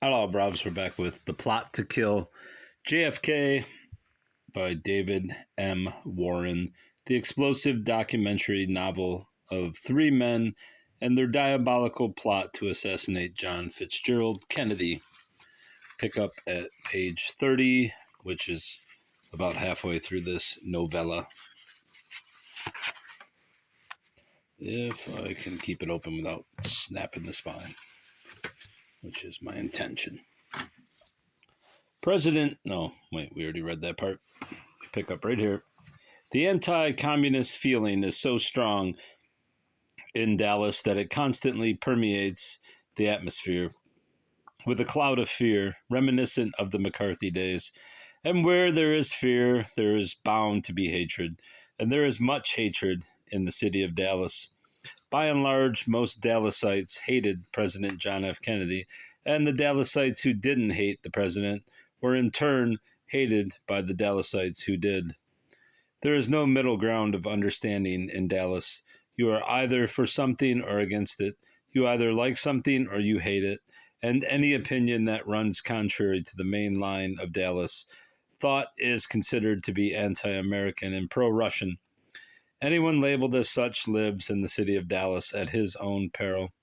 Hello, Brovs. We're back with The Plot to Kill JFK by David M. Warren, the explosive documentary novel of three men and their diabolical plot to assassinate John Fitzgerald Kennedy. Pick up at page 30, which is about halfway through this novella. If I can keep it open without snapping the spine, which is my intention. We already read that part. We pick up right here. The anti-communist feeling is so strong in Dallas that it constantly permeates the atmosphere with a cloud of fear, reminiscent of the McCarthy days. And where there is fear, there is bound to be hatred. And there is much hatred in the city of Dallas. By and large, most Dallasites hated President John F. Kennedy, and the Dallasites who didn't hate the president were in turn hated by the Dallasites who did. There is no middle ground of understanding in Dallas. You are either for something or against it. You either like something or you hate it. And any opinion that runs contrary to the main line of Dallas thought is considered to be anti-American and pro-Russian. Anyone labeled as such lives in the city of Dallas at his own peril.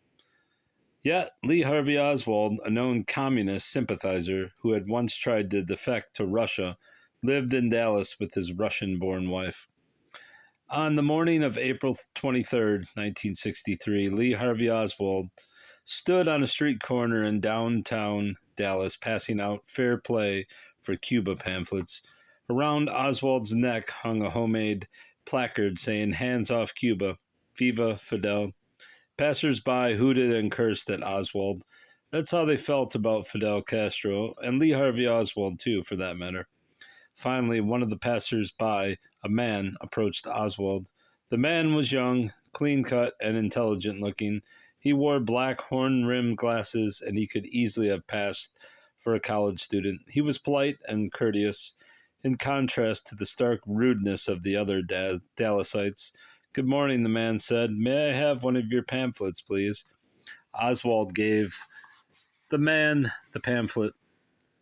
Yet, Lee Harvey Oswald, a known communist sympathizer who had once tried to defect to Russia, lived in Dallas with his Russian-born wife. On the morning of April 23, 1963, Lee Harvey Oswald stood on a street corner in downtown Dallas passing out fair play for Cuba pamphlets. Around Oswald's neck hung a homemade placard saying, "Hands off Cuba, Viva Fidel." Passers-by hooted and cursed at Oswald. That's how they felt about Fidel Castro, and Lee Harvey Oswald too, for that matter. Finally, one of the passers-by, a man, approached Oswald. The man was young, clean-cut, and intelligent-looking. He wore black horn-rimmed glasses, and he could easily have passed for a college student. He was polite and courteous, in contrast to the stark rudeness of the other Dallasites. "Good morning," the man said. "May I have one of your pamphlets, please?" Oswald gave the man the pamphlet.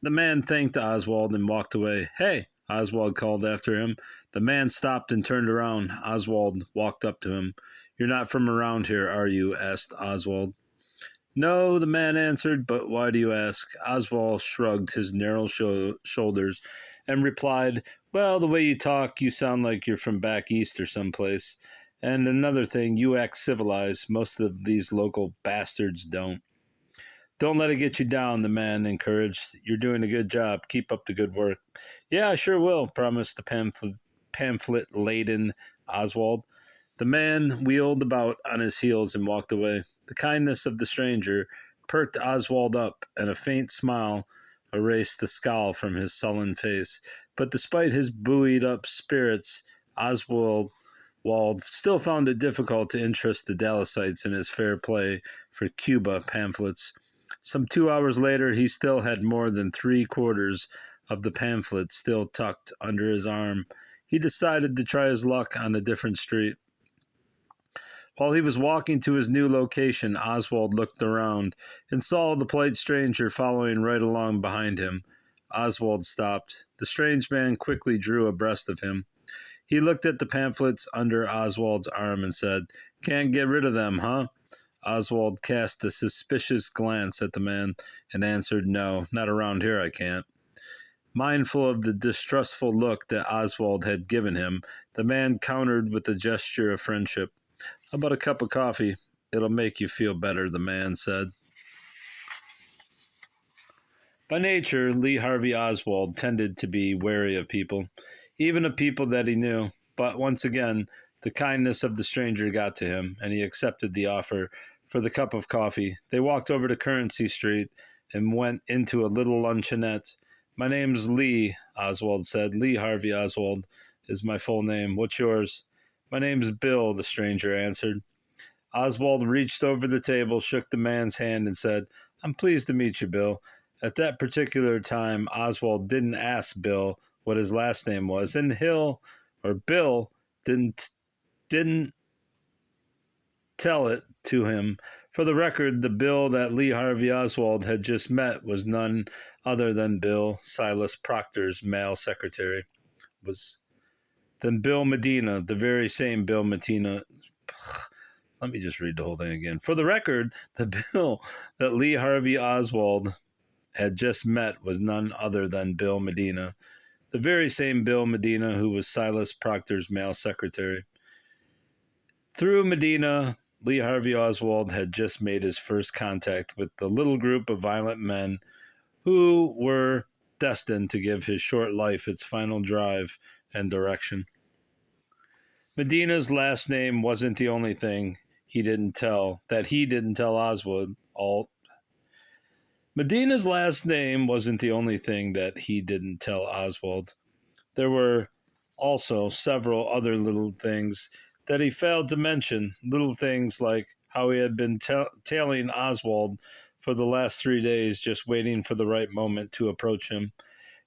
The man thanked Oswald and walked away. "Hey!" Oswald called after him. The man stopped and turned around. Oswald walked up to him. "You're not from around here, are you?" asked Oswald. "No," the man answered, "but why do you ask?" Oswald shrugged his narrow shoulders and replied, "Well, the way you talk, you sound like you're from back east or someplace. And another thing, you act civilized. Most of these local bastards don't." "Don't let it get you down," the man encouraged. "You're doing a good job. Keep up the good work." "Yeah, I sure will," promised the pamphlet-laden Oswald. The man wheeled about on his heels and walked away. The kindness of the stranger perked Oswald up, and a faint smile erased the scowl from his sullen face. But despite his buoyed-up spirits, Oswald still found it difficult to interest the Dallasites in his fair play for Cuba pamphlets. Some 2 hours later, he still had more than 3/4 of the pamphlet still tucked under his arm. He decided to try his luck on a different street. While he was walking to his new location, Oswald looked around and saw the polite stranger following right along behind him. Oswald stopped. The strange man quickly drew abreast of him. He looked at the pamphlets under Oswald's arm and said, "Can't get rid of them, huh?" Oswald cast a suspicious glance at the man and answered, "No, not around here I can't." Mindful of the distrustful look that Oswald had given him, the man countered with a gesture of friendship. "How about a cup of coffee? It'll make you feel better," the man said. By nature, Lee Harvey Oswald tended to be wary of people, even of people that he knew. But once again, the kindness of the stranger got to him, and he accepted the offer for the cup of coffee. They walked over to Currency Street and went into a little luncheonette. "My name's Lee," Oswald said. "Lee Harvey Oswald is my full name. What's yours?" "My name's Bill," the stranger answered. Oswald reached over the table, shook the man's hand, and said, "I'm pleased to meet you, Bill." At that particular time, Oswald didn't ask Bill what his last name was, and Bill didn't tell it to him For the record, the Bill that Lee Harvey Oswald had just met was none other than Bill Silas Proctor's male secretary. Then Bill Medina, the very same Bill Medina. Let me just read the whole thing again. For the record, the Bill that Lee Harvey Oswald had just met was none other than Bill Medina, the very same Bill Medina who was Silas Proctor's male secretary. Through Medina, Lee Harvey Oswald had just made his first contact with the little group of violent men who were destined to give his short life its final drive and direction. Medina's last name wasn't the only thing he didn't tell Oswald. Medina's last name wasn't the only thing that he didn't tell Oswald. There were also several other little things that he failed to mention, little things like how he had been tailing Oswald for the last 3 days, just waiting for the right moment to approach him,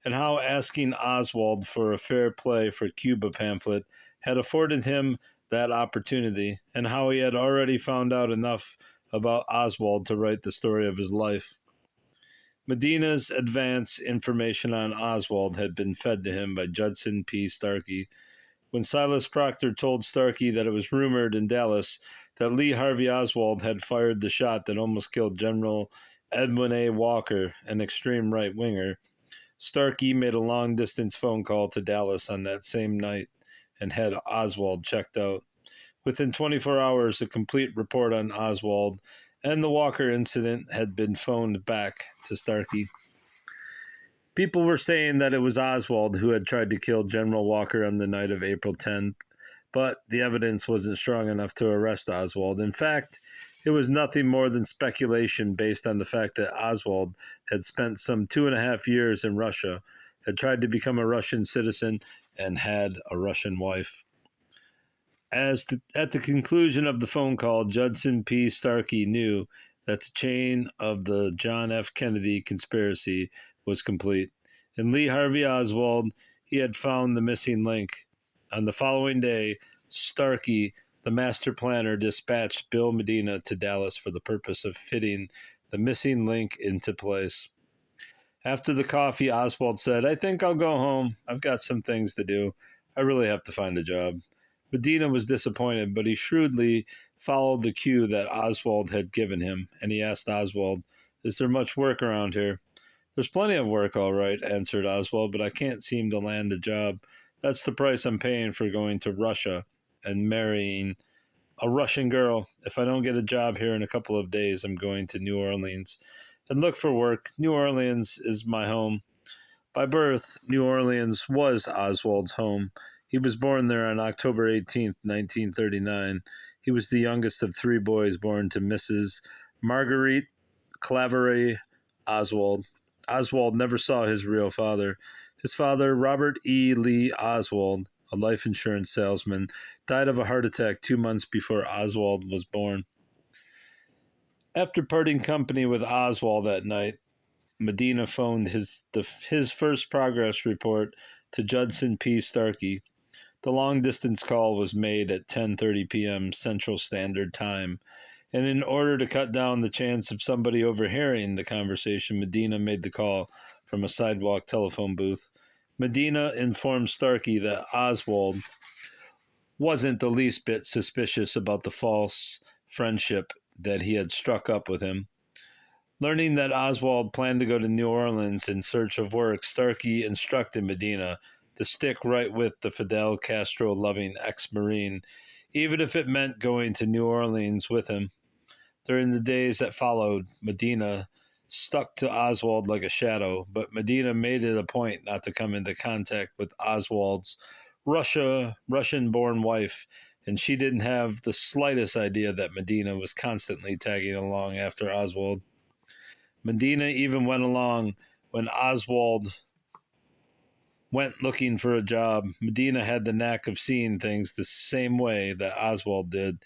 and how asking Oswald for a fair play for Cuba pamphlet had afforded him that opportunity, and how he had already found out enough about Oswald to write the story of his life. Medina's advance information on Oswald had been fed to him by Judson P. Starkey. When Silas Proctor told Starkey that it was rumored in Dallas that Lee Harvey Oswald had fired the shot that almost killed General Edwin A. Walker, an extreme right-winger, Starkey made a long-distance phone call to Dallas on that same night and had Oswald checked out. Within 24 hours, a complete report on Oswald and the Walker incident had been phoned back to Starkey. People were saying that it was Oswald who had tried to kill General Walker on the night of April 10th, but the evidence wasn't strong enough to arrest Oswald. In fact, it was nothing more than speculation based on the fact that Oswald had spent some 2.5 years in Russia, had tried to become a Russian citizen, and had a Russian wife. At the conclusion of the phone call, Judson P. Starkey knew that the chain of the John F. Kennedy conspiracy was complete. In Lee Harvey Oswald, he had found the missing link. On the following day, Starkey, the master planner, dispatched Bill Medina to Dallas for the purpose of fitting the missing link into place. After the coffee, Oswald said, "I think I'll go home. I've got some things to do. I really have to find a job." Medina was disappointed, but he shrewdly followed the cue that Oswald had given him, and he asked Oswald, "Is there much work around here?" "There's plenty of work, all right," answered Oswald, "but I can't seem to land a job. That's the price I'm paying for going to Russia and marrying a Russian girl. If I don't get a job here in a couple of days, I'm going to New Orleans and look for work. New Orleans is my home." By birth, New Orleans was Oswald's home. He was born there on October 18, 1939. He was the youngest of 3 boys born to Mrs. Marguerite Claverie Oswald. Oswald never saw his real father. His father, Robert E. Lee Oswald, a life insurance salesman, died of a heart attack 2 months before Oswald was born. After parting company with Oswald that night, Medina phoned his first progress report to Judson P. Starkey. The long-distance call was made at 10:30 p.m. Central Standard Time, and in order to cut down the chance of somebody overhearing the conversation, Medina made the call from a sidewalk telephone booth. Medina informed Starkey that Oswald wasn't the least bit suspicious about the false friendship that he had struck up with him. Learning that Oswald planned to go to New Orleans in search of work, Starkey instructed Medina to stick right with the Fidel Castro-loving ex-Marine, even if it meant going to New Orleans with him. During the days that followed, Medina stuck to Oswald like a shadow, but Medina made it a point not to come into contact with Oswald's Russian-born wife, and she didn't have the slightest idea that Medina was constantly tagging along after Oswald. Medina even went along when Oswald went looking for a job. Medina had the knack of seeing things the same way that Oswald did,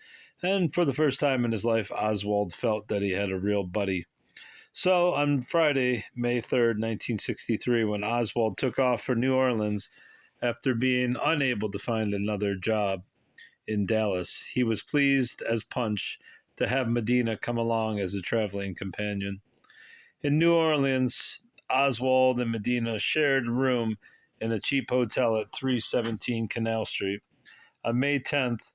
and for the first time in his life, Oswald felt that he had a real buddy. So on Friday, May 3rd, 1963, when Oswald took off for New Orleans after being unable to find another job in Dallas, he was pleased as punch to have Medina come along as a traveling companion. In New Orleans, Oswald and Medina shared a room in a cheap hotel at 317 Canal Street. On May 10th,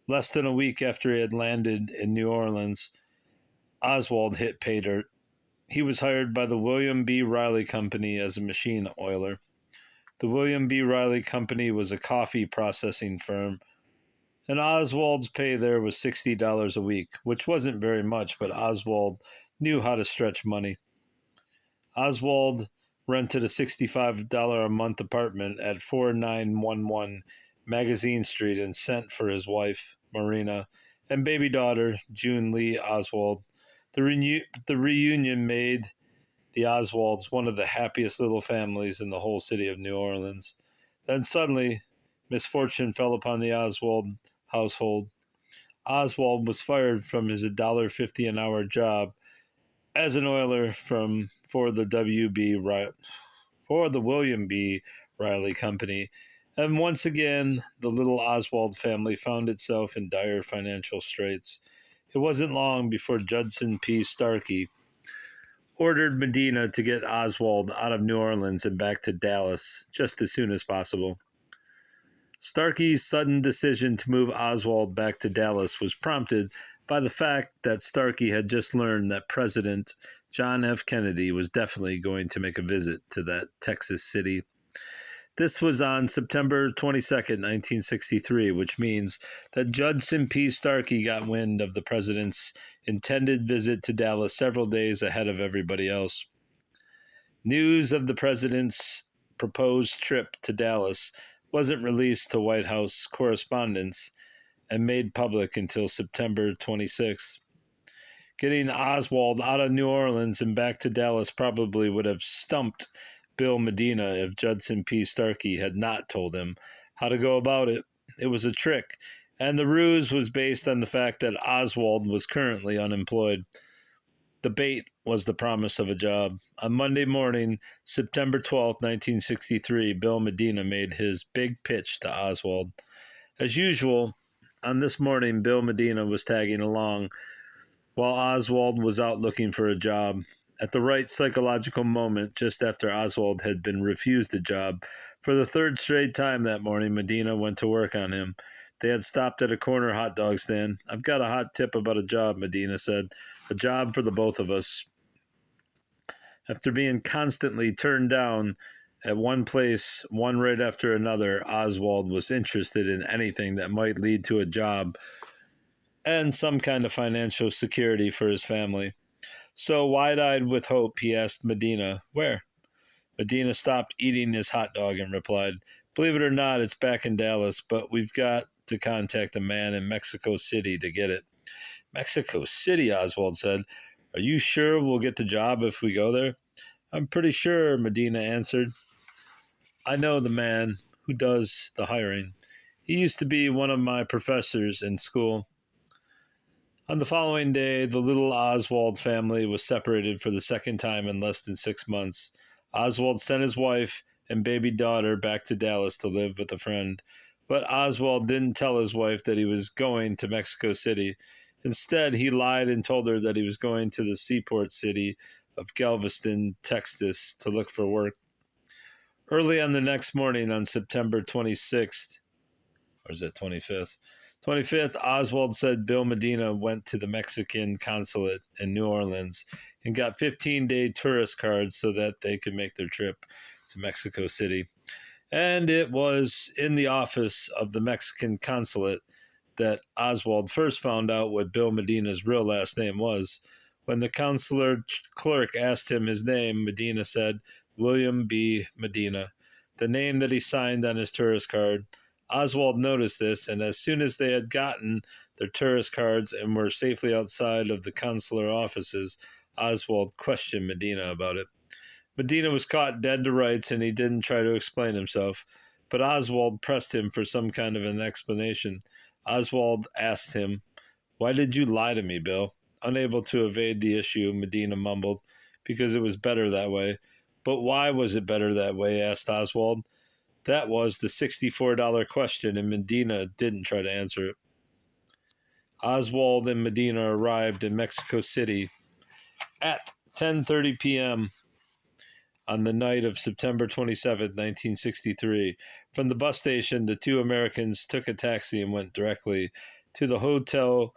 less than a week after he had landed in New Orleans, Oswald hit pay dirt. He was hired by the William B. Riley Company as a machine oiler. The William B. Riley Company was a coffee processing firm, and Oswald's pay there was $60 a week, which wasn't very much, but Oswald knew how to stretch money. Oswald rented a $65 a month apartment at 4911 Magazine Street and sent for his wife, Marina, and baby daughter, June Lee Oswald. The reunion made the Oswalds one of the happiest little families in the whole city of New Orleans. Then suddenly, misfortune fell upon the Oswald household. Oswald was fired from his $1.50 an hour job as an oiler for the William B. Riley Company, and once again the little Oswald family found itself in dire financial straits. It wasn't long before Judson P. Starkey ordered Medina to get Oswald out of New Orleans and back to Dallas just as soon as possible. Starkey's sudden decision to move Oswald back to Dallas was prompted by the fact that Starkey had just learned that President John F. Kennedy was definitely going to make a visit to that Texas city. This was on September 22nd, 1963, which means that Judson P. Starkey got wind of the president's intended visit to Dallas several days ahead of everybody else. News of the president's proposed trip to Dallas wasn't released to White House correspondents and made public until September 26th. Getting Oswald out of New Orleans and back to Dallas probably would have stumped Bill Medina if Judson P. Starkey had not told him how to go about it. It was a trick, and the ruse was based on the fact that Oswald was currently unemployed. The bait was the promise of a job. On Monday morning, September 12, 1963, Bill Medina made his big pitch to Oswald. As usual, on this morning, Bill Medina was tagging along while Oswald was out looking for a job. At the right psychological moment, just after Oswald had been refused a job, for the third straight time that morning, Medina went to work on him. They had stopped at a corner hot dog stand. "I've got a hot tip about a job," Medina said. "A job for the both of us." After being constantly turned down at one place, one right after another, Oswald was interested in anything that might lead to a job and some kind of financial security for his family. So, wide-eyed with hope, he asked Medina, "Where?" Medina stopped eating his hot dog and replied, "Believe it or not, it's back in Dallas, but we've got to contact a man in Mexico City to get it." "Mexico City," Oswald said. "Are you sure we'll get the job if we go there?" "I'm pretty sure," Medina answered. "I know the man who does the hiring. He used to be one of my professors in school." On the following day, the little Oswald family was separated for the second time in less than 6 months. Oswald sent his wife and baby daughter back to Dallas to live with a friend. But Oswald didn't tell his wife that he was going to Mexico City. Instead, he lied and told her that he was going to the seaport city of Galveston, Texas, to look for work. Early on the next morning, on September 26th, or is it 25th? 25th, Oswald said Bill Medina went to the Mexican consulate in New Orleans and got 15-day tourist cards so that they could make their trip to Mexico City. And it was in the office of the Mexican consulate that Oswald first found out what Bill Medina's real last name was. When the consular clerk asked him his name, Medina said, "William B. Medina," the name that he signed on his tourist card. Oswald noticed this, and as soon as they had gotten their tourist cards and were safely outside of the consular offices, Oswald questioned Medina about it. Medina was caught dead to rights, and he didn't try to explain himself, but Oswald pressed him for some kind of an explanation. Oswald asked him, "Why did you lie to me, Bill?" Unable to evade the issue, Medina mumbled, "Because it was better that way." "But why was it better that way?" asked Oswald. That was the $64 question, and Medina didn't try to answer it. Oswald and Medina arrived in Mexico City at 10:30 p.m. on the night of September 27, 1963. From the bus station, the two Americans took a taxi and went directly to the Hotel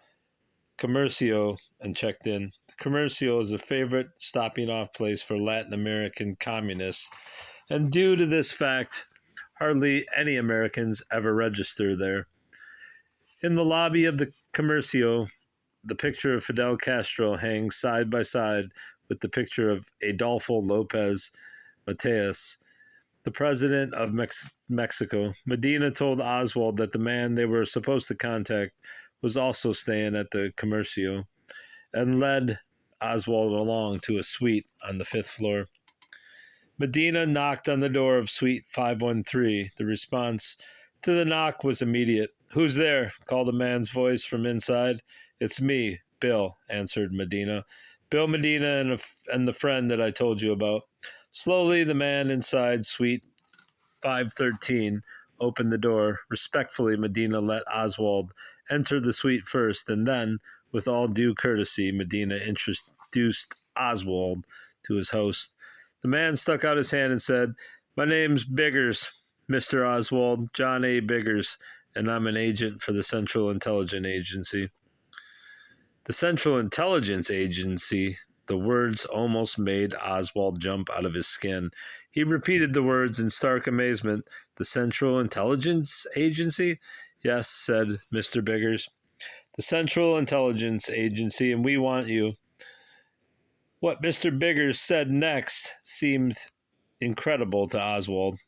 Comercio and checked in. The Comercio is a favorite stopping off place for Latin American communists, and due to this fact, hardly any Americans ever register there. In the lobby of the Comercio, the picture of Fidel Castro hangs side by side with the picture of Adolfo Lopez Mateus, the president of Mexico. Medina told Oswald that the man they were supposed to contact was also staying at the Comercio and led Oswald along to a suite on the fifth floor. Medina knocked on the door of suite 513. The response to the knock was immediate. "Who's there?" called a man's voice from inside. "It's me, Bill," answered Medina. "Bill Medina and the friend that I told you about." Slowly, the man inside suite 513 opened the door. Respectfully, Medina let Oswald enter the suite first, and then, with all due courtesy, Medina introduced Oswald to his host. The man stuck out his hand and said, "My name's Biggers, Mr. Oswald, John A. Biggers, and I'm an agent for the Central Intelligence Agency." The Central Intelligence Agency. The words almost made Oswald jump out of his skin. He repeated the words in stark amazement. "The Central Intelligence Agency?" "Yes," said Mr. Biggers. "The Central Intelligence Agency, and we want you." What Mr. Biggers said next seemed incredible to Oswald.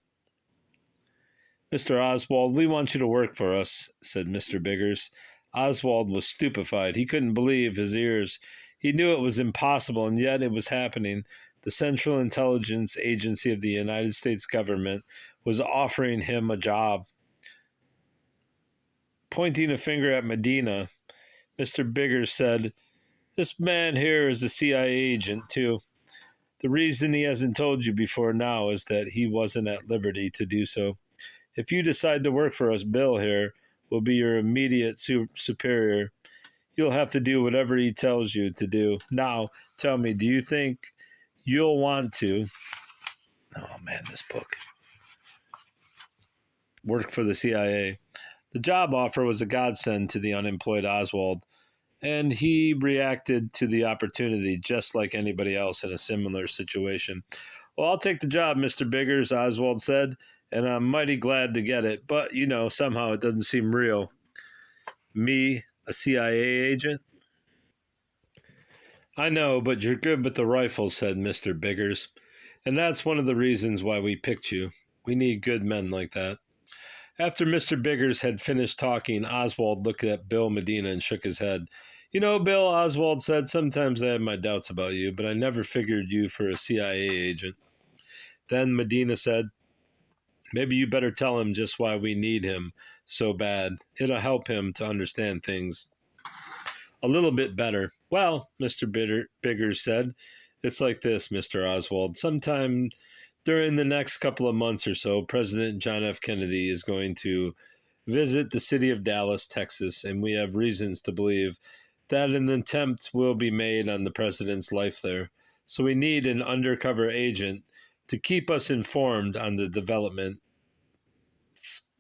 "Mr. Oswald, we want you to work for us," said Mr. Biggers. Oswald was stupefied. He couldn't believe his ears. He knew it was impossible, and yet it was happening. The Central Intelligence Agency of the United States government was offering him a job. Pointing a finger at Medina, Mr. Biggers said, "This man here is a CIA agent, too. The reason he hasn't told you before now is that he wasn't at liberty to do so. If you decide to work for us, Bill here will be your immediate superior. You'll have to do whatever he tells you to do. Now, tell me, do you think you'll want to..." Oh, man, this book. "Work for the CIA." The job offer was a godsend to the unemployed Oswald, and he reacted to the opportunity just like anybody else in a similar situation. "Well, I'll take the job, Mr. Biggers," Oswald said, "and I'm mighty glad to get it, but, somehow it doesn't seem real. Me, a CIA agent?" "I know, but you're good with the rifles," said Mr. Biggers, "and that's one of the reasons why we picked you. We need good men like that." After Mr. Biggers had finished talking, Oswald looked at Bill Medina and shook his head. "Bill," Oswald said, "sometimes I have my doubts about you, but I never figured you for a CIA agent." Then Medina said, "Maybe you better tell him just why we need him so bad. It'll help him to understand things a little bit better." "Well," Mr. Biggers said, "it's like this, Mr. Oswald. Sometime during the next couple of months or so, President John F. Kennedy is going to visit the city of Dallas, Texas, and we have reasons to believe that an attempt will be made on the president's life there. So we need an undercover agent to keep us informed on the development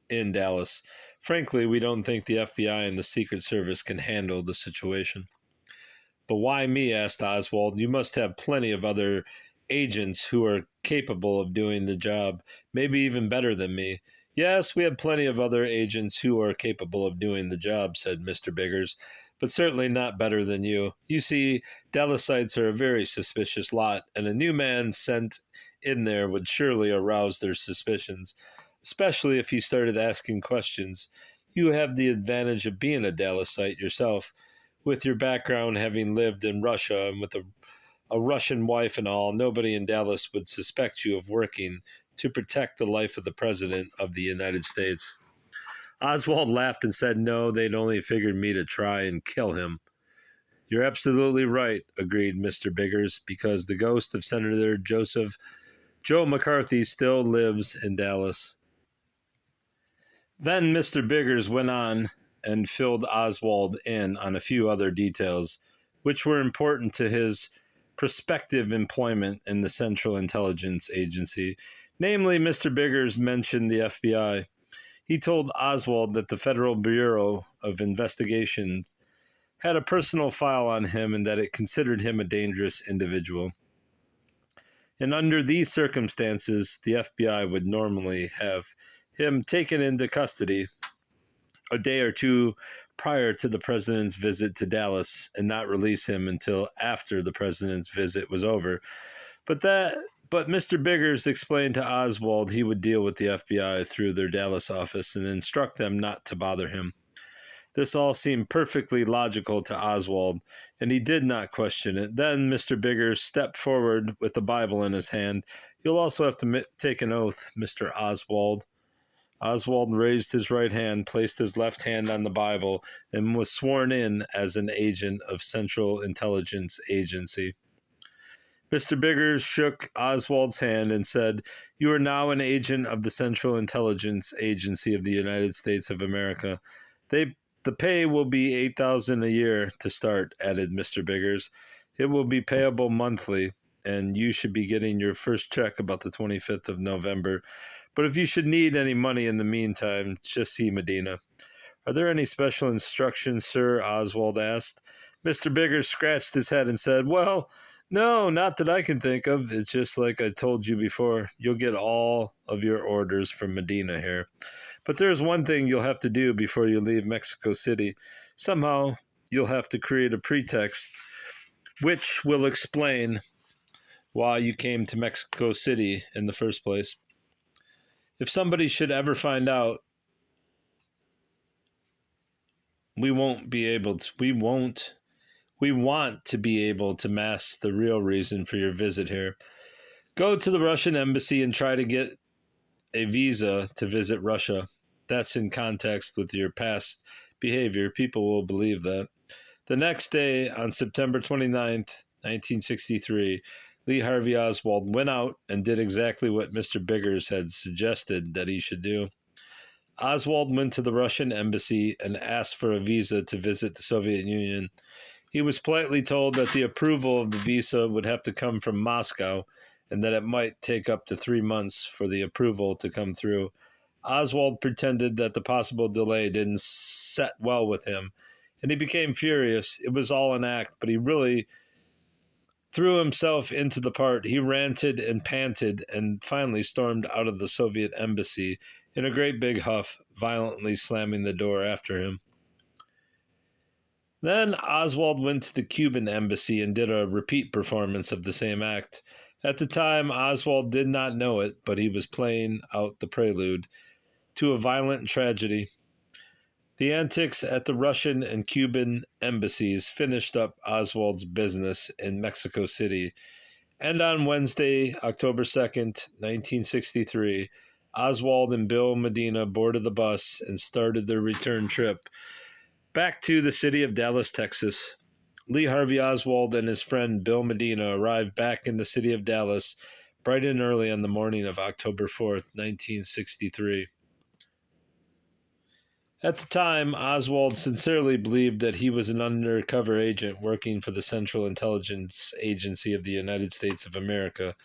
in Dallas. Frankly, we don't think the FBI and the Secret Service can handle the situation." "But why me?" asked Oswald. "You must have plenty of other agents who are capable of doing the job, maybe even better than me." "Yes, we have plenty of other agents who are capable of doing the job," said Mr. Biggers, "but certainly not better than you. You see, Dallasites are a very suspicious lot, and a new man sent in there would surely arouse their suspicions, especially if he started asking questions. You have the advantage of being a Dallasite yourself, with your background having lived in Russia and with a Russian wife and all. Nobody in Dallas would suspect you of working to protect the life of the President of the United States." Oswald laughed and said no, they'd only figured me to try and kill him. "You're absolutely right," agreed Mr. Biggers, "because the ghost of Senator Joe McCarthy still lives in Dallas." Then Mr. Biggers went on and filled Oswald in on a few other details, which were important to his prospective employment in the Central Intelligence Agency. Namely, Mr. Biggers mentioned the FBI. He told Oswald that the Federal Bureau of Investigation had a personal file on him and that it considered him a dangerous individual. And under these circumstances, the FBI would normally have him taken into custody a day or two prior to the president's visit to Dallas and not release him until after the president's visit was over. But Mr. Biggers explained to Oswald he would deal with the FBI through their Dallas office and instruct them not to bother him. This all seemed perfectly logical to Oswald, and he did not question it. Then Mr. Biggers stepped forward with the Bible in his hand. "You'll also have to take an oath, Mr. Oswald." Oswald raised his right hand, placed his left hand on the Bible, and was sworn in as an agent of Central Intelligence Agency. Mr. Biggers shook Oswald's hand and said, "You are now an agent of the Central Intelligence Agency of the United States of America. The pay will be $8,000 a year to start," added Mr. Biggers. "It will be payable monthly, and you should be getting your first check about the 25th of November. But if you should need any money in the meantime, just see Medina." "Are there any special instructions, sir?" Oswald asked. Mr. Biggers scratched his head and said, "Well, no, not that I can think of. It's just like I told you before. You'll get all of your orders from Medina here. But there's one thing you'll have to do before you leave Mexico City. Somehow you'll have to create a pretext which will explain why you came to Mexico City in the first place. If somebody should ever find out, we want to be able to mask the real reason for your visit here. Go to the Russian embassy and try to get a visa to visit Russia. That's in context with your past behavior. People will believe that." The next day, on September 29th, 1963, Lee Harvey Oswald went out and did exactly what Mr. Biggers had suggested that he should do. Oswald went to the Russian embassy and asked for a visa to visit the Soviet Union. He was politely told that the approval of the visa would have to come from Moscow and that it might take up to 3 months for the approval to come through. Oswald pretended that the possible delay didn't set well with him, and he became furious. It was all an act, but he really threw himself into the part. He ranted and panted and finally stormed out of the Soviet embassy in a great big huff, violently slamming the door after him. Then Oswald went to the Cuban embassy and did a repeat performance of the same act. At the time, Oswald did not know it, but he was playing out the prelude to a violent tragedy. The antics at the Russian and Cuban embassies finished up Oswald's business in Mexico City, and on Wednesday, October 2nd, 1963, Oswald and Bill Medina boarded the bus and started their return trip back to the city of Dallas, Texas. Lee Harvey Oswald and his friend Bill Medina arrived back in the city of Dallas bright and early on the morning of October 4th, 1963. At the time, Oswald sincerely believed that he was an undercover agent working for the Central Intelligence Agency of the United States of America.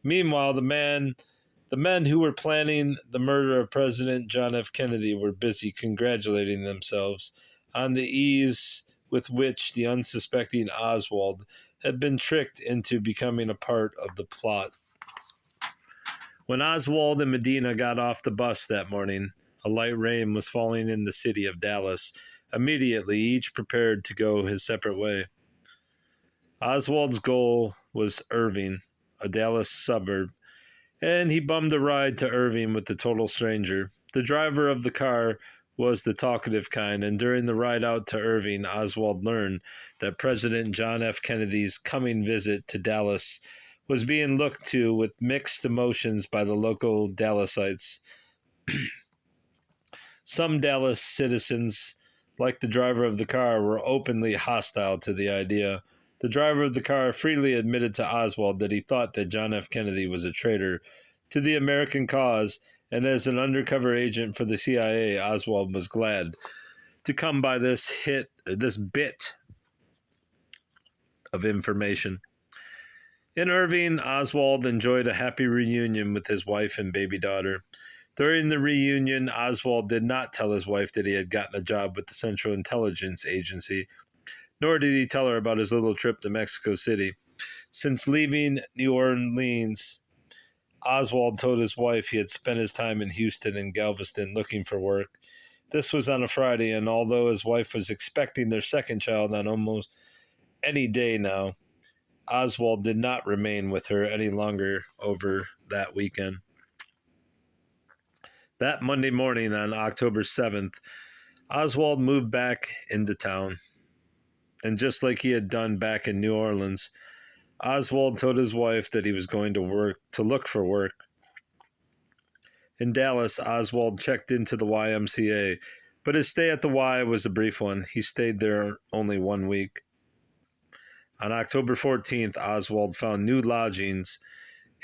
Meanwhile, the men who were planning the murder of President John F. Kennedy were busy congratulating themselves on the ease with which the unsuspecting Oswald had been tricked into becoming a part of the plot. When Oswald and Medina got off the bus that morning, a light rain was falling in the city of Dallas. Immediately, each prepared to go his separate way. Oswald's goal was Irving, a Dallas suburb, and he bummed a ride to Irving with the total stranger. The driver of the car was the talkative kind, and during the ride out to Irving, Oswald learned that President John F. Kennedy's coming visit to Dallas was being looked to with mixed emotions by the local Dallasites. Some Dallas citizens, like the driver of the car, were openly hostile to the idea. The driver of the car freely admitted to Oswald that he thought that John F. Kennedy was a traitor to the American cause, and as an undercover agent for the CIA, Oswald was glad to come by this bit of information. In Irving, Oswald enjoyed a happy reunion with his wife and baby daughter. During the reunion, Oswald did not tell his wife that he had gotten a job with the Central Intelligence Agency, nor did he tell her about his little trip to Mexico City. Since leaving New Orleans, Oswald told his wife he had spent his time in Houston and Galveston looking for work. This was on a Friday, and although his wife was expecting their second child on almost any day now, Oswald did not remain with her any longer over that weekend. That Monday morning on October 7th, Oswald moved back into town. And just like he had done back in New Orleans, Oswald told his wife that he was going to look for work. In Dallas, Oswald checked into the YMCA, but his stay at the Y was a brief one. He stayed there only 1 week. On October 14th, Oswald found new lodgings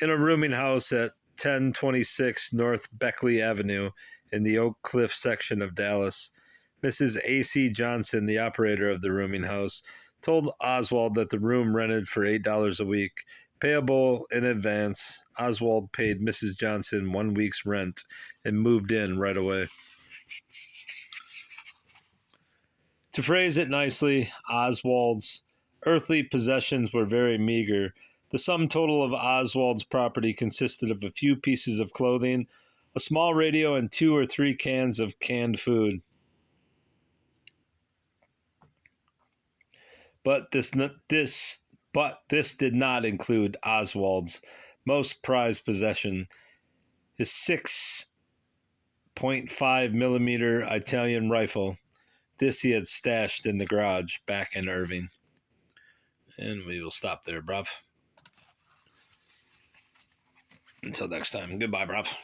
in a rooming house at 1026 North Beckley Avenue in the Oak Cliff section of Dallas. Mrs. A.C. Johnson, the operator of the rooming house, told Oswald that the room rented for $8 a week, payable in advance. Oswald paid Mrs. Johnson 1 week's rent and moved in right away. To phrase it nicely, Oswald's earthly possessions were very meager. The sum total of Oswald's property consisted of a few pieces of clothing, a small radio, and 2 or 3 cans of canned food. But this did not include Oswald's most prized possession, his 6.5 millimeter Italian rifle. This he had stashed in the garage back in Irving. And we will stop there, bruv. Until next time, goodbye, bruv.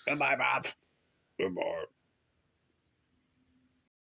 Goodbye, bruv. Goodbye.